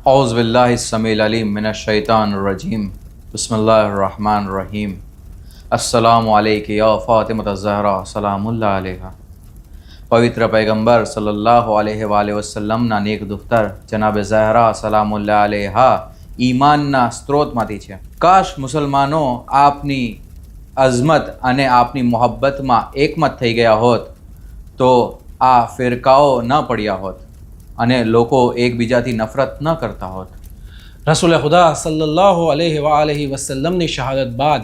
औज़ बिल्लाहि स्समील अलीम मिनश शैतानिर रजीम बिस्मिल्लाहिर रहमानिर रहीम अस्सलामु अलैका या फ़ातिमत ज़हरा सलामुल्लाह अलैहा। पवित्र पैगंबर सल्लल्लाहु अलैहि वसल्लमના નેક દુખ્તર જનાબે ઝહરા સલામુલ્લાહ અલૈહા ઈમાનના સ્ત્રોતમાંથી છે। કાશ મુસલમાનો આપની અઝમત અને આપની મોહબ્બતમાં એકમત થઈ ગયા હોત તો આ ફિરકાઓ ન પડ્યા હોત અને લોકો એકબીજાથી નફરત ન કરતા હોત। રસૂલ ખુદા સલ્લલ્લાહુ અલૈહિ વસલ્લમની શહાદત બાદ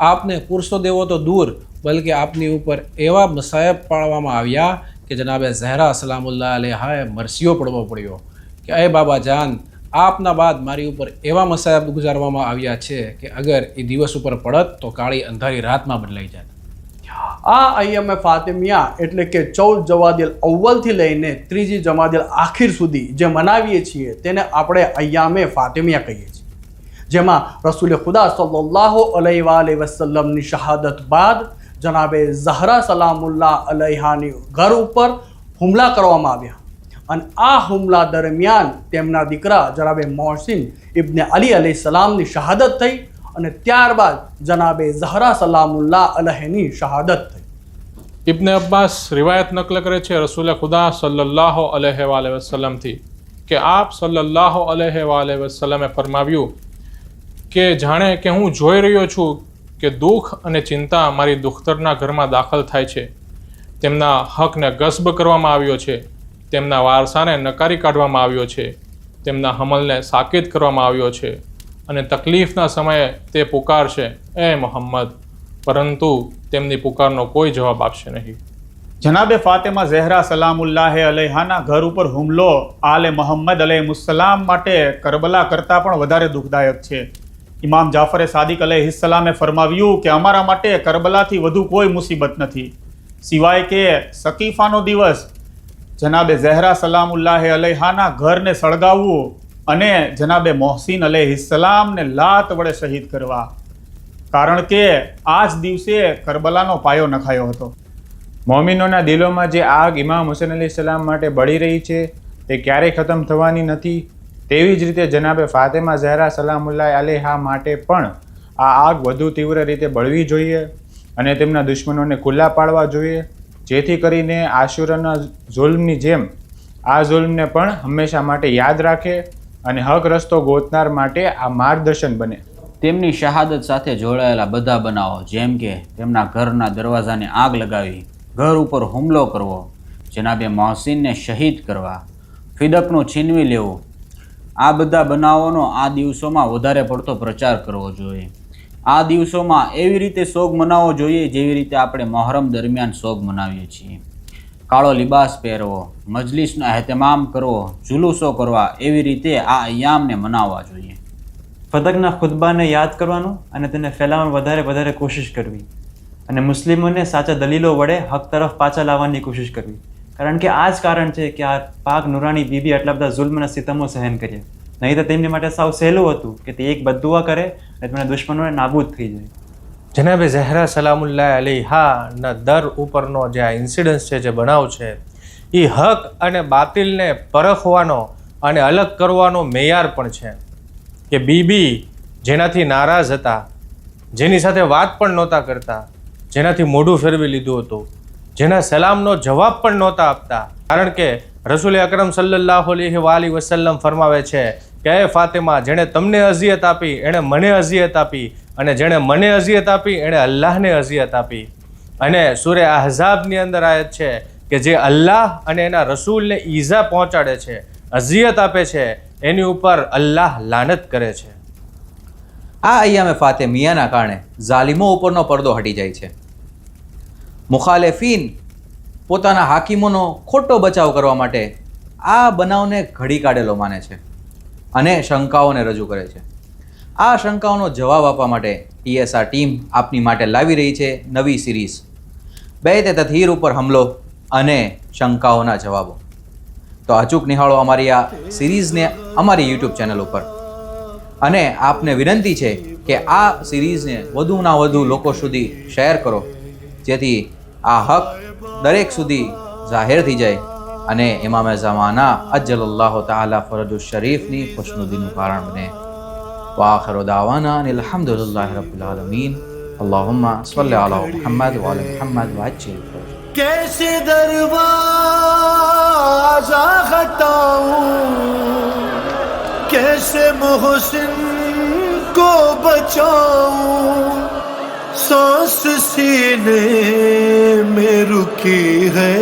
આપને પુરુષો દેવો તો દૂર બલ્કે આપની ઉપર એવા મસાયબ પાડવામાં આવ્યા કે જનાબે ઝહરા સલામુલ્લાહ અલૈહાએ મરસીઓ પડવો પડ્યો કે એ બાબા જાન આપના બાદ મારી ઉપર એવા મસાયબ ગુજારવામાં આવ્યા છે કે અગર એ દિવસ ઉપર પડત તો કાળી અંધારી રાતમાં બદલાઈ જાત। આ અય્યમે ફાતિમિયા એટલે કે 14 જમાદિલ અવ્વલથી લઈને 3 જમાદિલ આખિર સુધી જે મનાવીએ છીએ તેને આપણે અય્યામે ફાતિમિયા કહીએ છીએ, જેમાં રસૂલ ખુદા સલ્લલ્લાહુ અલૈહિ વસલ્લમની શહાદત બાદ જનાબે ઝહરા સલામુલ્લાહ અલૈહાની ઘર ઉપર હુમલા કરવામાં આવ્યા અને આ હુમલા દરમિયાન તેમના દીકરા જનાબે મોહસિન ઇબ્ને અલી અલૈહિસ્સલામની શહાદત થઈ અને ત્યારબાદ જનાબે ઝહરા સલામુલ્લાહ અલૈહીની શહાદત થઈ। ઇબ્ને અબ્બાસ રિવાયત નકલ કરે છે રસૂલ ખુદા સલ્લલ્લાહુ અલૈહિ વસલ્લમથી કે આપ સલ્લલ્લાહુ અલૈહિ વસલ્લમે ફરમાવ્યું કે જાણે કે હું જોઈ રહ્યો છું કે દુઃખ અને ચિંતા મારી દુખ્તરના ઘરમાં દાખલ થાય છે, તેમના હકને ગસ્બ કરવામાં આવ્યો છે, તેમના વારસાને નકારી કાઢવામાં આવ્યો છે, તેમના હમલને સાકિત કરવામાં આવ્યો છે અને તકલીફના સમયે તે પુકારશે એ મોહમ્મદ, પરંતુ તેમની પુકારનો કોઈ જવાબ આપશે નહીં। જનાબે ફાતિમા ઝહરા સલામુલ્લાહ અલૈહાના ઘર ઉપર હુમલો આલે મોહમ્મદ અલૈહિસ્સલામ માટે કરબલા કરતાં પણ વધારે દુઃખદાયક છે। ઇમામ જાફરે સાદિક અલૈહિસ્સલામે ફરમાવ્યું કે અમારા માટે કરબલાથી વધુ કોઈ મુસીબત નથી સિવાય કે સકીફાનો દિવસ જનાબે ઝહરા સલામુલ્લાહ અલૈહાના ઘરને સળગાવવું અને જનાબે મોહસિન અલૈહિસ્સલામને લાત વડે શહીદ કરવા, કારણ કે આ જ દિવસે કરબલાનો પાયો નખાયો હતો। મોમિનોના દિલોમાં જે આગ ઇમામ હુસૈન અલૈહિસ્સલામ માટે બળી રહી છે તે ક્યારેય ખતમ થવાની નથી, તેવી જ રીતે જનાબે ફાતિમા ઝહરા સલામુલ્લાહ અલૈહા માટે પણ આ આગ વધુ તીવ્ર રીતે બળવી જોઈએ અને તેમના દુશ્મનોને ખુલ્લા પાડવા જોઈએ, જેથી કરીને આશુરાના ઝુલ્મની જેમ આ ઝુલ્મને પણ હંમેશા માટે યાદ રાખે અને હક રસ્તો ગોતનાર માટે આ માર્ગદર્શન બને। તેમની શહાદત સાથે જોડાયેલા બધા બનાવો જેમ કે તેમના ઘરના દરવાજાને આગ લગાવી, ઘર ઉપર હુમલો કરવો, જનાબે મોહસિનને શહીદ કરવા, ફિદકનું છીનવી લેવું, આ બધા બનાવોનો આ દિવસોમાં વધારે પડતો પ્રચાર કરવો જોઈએ। આ દિવસોમાં એવી રીતે શોક મનાવવો જોઈએ જેવી રીતે આપણે મોહરમ દરમિયાન શોક મનાવીએ છીએ। કાળો લિબાસ પહેરવો, મજલિસનો એહતમામ કરવો, જુલુસો કરવા, એવી રીતે આ અય્યામને મનાવવા જોઈએ। ફદકના ખુતબાને યાદ કરવાનું અને તેને ફેલાવવાની વધારે કોશિશ કરવી અને મુસ્લિમોને સાચા દલીલો વડે હક તરફ પાછા લાવવાની કોશિશ કરવી, કારણ કે આ જ કારણ છે કે આ પાક નુરાની બીબી આટલા બધા જુલ્મ અને સિતમો સહન કર્યા, નહીં તો તેમની માટે સાવ સહેલું હતું કે તે એક બદદુઆ કરે અને તેમના દુશ્મનોને નાબૂદ થઈ જાય। જનાબે ઝહરા સલામુલ્લાહ અલૈહાના દર ઉપરનો જે આ ઇન્સિડન્સ છે, જે બનાવ છે, એ હક અને બાતિલને પરખવાનો અને અલગ કરવાનો મેયાર પણ છે કે બીબી જેનાથી નારાજ હતા, જેની સાથે વાત પણ નહોતા કરતા, જેનાથી મોઢું ફેરવી લીધું હતું, જેના સલામનો જવાબ પણ નહોતા આપતા, કારણ કે રસૂલ અકરમ સલ્લલ્લાહુ અલૈહિ વસલ્લમ ફરમાવે છે કે એ ફાતિમા, જેણે તમને અઝિયત આપી એણે મને અઝિયત આપી અને જેણે મને અઝિયત આપી એણે અલ્લાહને અઝિયત આપી। અને સૂરે અહઝાબની અંદર આયત છે કે જે અલ્લાહ અને એના રસૂલને ઈજા પહોંચાડે છે, અઝિયત આપે છે, એની ઉપર અલ્લાહ લાનત કરે છે। આ અય્યામે ફાતિમિયાના કારણે ઝાલિમો ઉપરનો પડદો હટી જાય છે। મુખાલિફીન પોતાના હાકીમોનો ખોટો બચાવ કરવા માટે આ બનાવને ઘડી કાઢેલો માને છે અને શંકાઓને રજૂ કરે છે। આ શંકાઓનો જવાબ આપવા માટે TSR ટીમ આપની માટે લાવી રહી છે નવી સિરીઝ બેતે તથહીર ઉપર હમલો અને શંકાઓના જવાબો। તો અચૂક નિહાળો અમારી આ સિરીઝને અમારી યુટ્યુબ ચેનલ ઉપર અને આપને વિનંતી છે કે આ સિરીઝને વધુના વધુ લોકો સુધી શેર કરો, જેથી આ હક દરેક સુધી જાહેર થઈ જાય અને ઇમામે ઝમાના અજ્જલલ્લાહુ તઆલા ફરજુ શરીફની ખુશનુદીનું કારણ બને. વાખિરુ દાવાના અનિલ હમ્દુલિલ્લાહિ રબ્બિલ આલમીન. અલ્લાહુમ્મા સલ્લી અલા મુહમ્મદ વ અલા મુહમ્મદ વઅજ્જિલ ફરજ. कैसे दरवाजा खटाऊं, कैसे मोहसिन को बचाऊं, सांस सीने में रुकी है